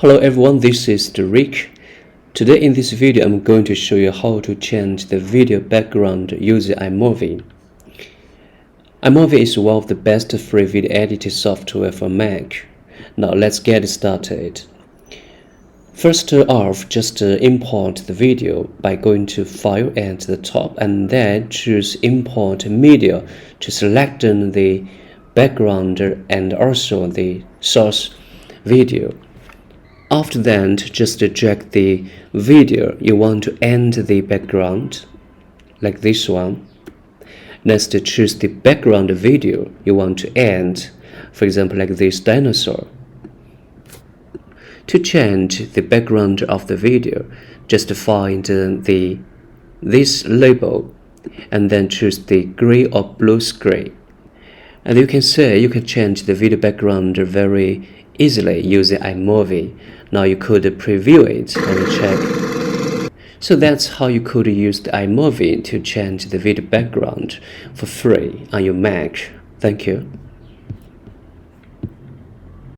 Hello everyone, this is Rick. Today in this video I'm going to show you how to change the video background using iMovie. iMovie is one of the best free video editing software for Mac. Now let's get started. First off, just import the video by going to File at the top and then choose Import Media to select the background and also the source video. After that, just drag the video you want to end the background, like this one. Next, choose the background video you want to end, for example, like this dinosaur. To change the background of the video, just find this label and then choose the gray or blue screen. And you can see you can change the video background very easily using iMovie. Now you could preview it and check. So that's how you could use the iMovie to change the video background for free on your Mac. Thank you.